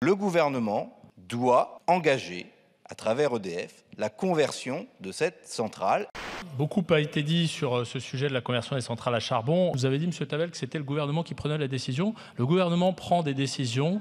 le gouvernement doit engager, à travers EDF, la conversion de cette centrale. Beaucoup a été dit sur ce sujet de la conversion des centrales à charbon. Vous avez dit, M. Tavel, que c'était le gouvernement qui prenait la décision. Le gouvernement prend des décisions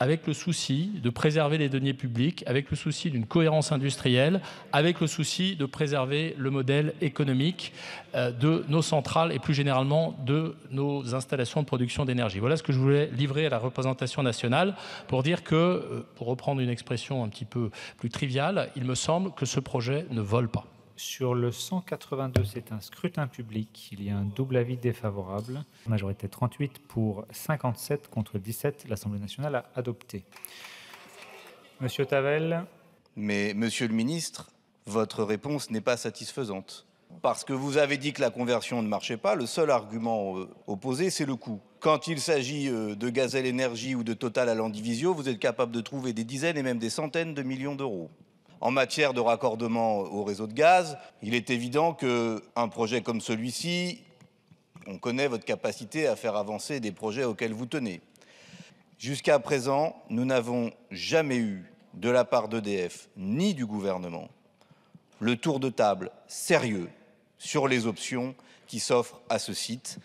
avec le souci de préserver les deniers publics, avec le souci d'une cohérence industrielle, avec le souci de préserver le modèle économique de nos centrales et plus généralement de nos installations de production d'énergie. Voilà ce que je voulais livrer à la représentation nationale pour dire que, pour reprendre une expression un petit peu plus triviale, il me semble que ce projet ne vole pas. Sur le 182, c'est un scrutin public. Il y a un double avis défavorable. Majorité 38 pour 57 contre 17. L'Assemblée nationale a adopté. Monsieur Tavel. Mais, monsieur le ministre, votre réponse n'est pas satisfaisante. Parce que vous avez dit que la conversion ne marchait pas, le seul argument opposé, c'est le coût. Quand il s'agit de Gazelle Énergie ou de Total à Landivisiau, vous êtes capable de trouver des dizaines et même des centaines de millions d'euros. En matière de raccordement au réseau de gaz, il est évident qu'un projet comme celui-ci, on connaît votre capacité à faire avancer des projets auxquels vous tenez. Jusqu'à présent, nous n'avons jamais eu, de la part d'EDF ni du gouvernement, le tour de table sérieux sur les options qui s'offrent à ce site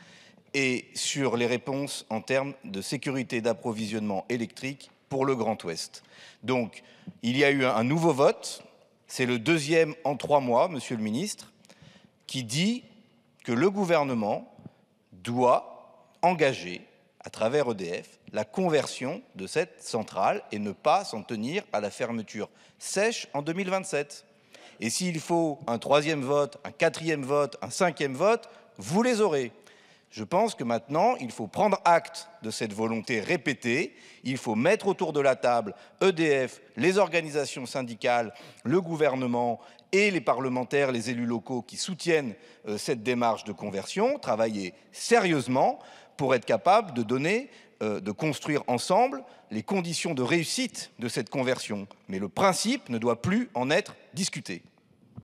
et sur les réponses en termes de sécurité d'approvisionnement électrique pour le Grand Ouest. Donc, il y a eu un nouveau vote, c'est le deuxième en 3 mois, monsieur le ministre, qui dit que le gouvernement doit engager, à travers EDF, la conversion de cette centrale et ne pas s'en tenir à la fermeture sèche en 2027. Et s'il faut un 3e vote, un 4e vote, un 5e vote, vous les aurez. Je pense que maintenant, il faut prendre acte de cette volonté répétée. Il faut mettre autour de la table EDF, les organisations syndicales, le gouvernement et les parlementaires, les élus locaux qui soutiennent cette démarche de conversion, travailler sérieusement pour être capable de construire ensemble les conditions de réussite de cette conversion. Mais le principe ne doit plus en être discuté.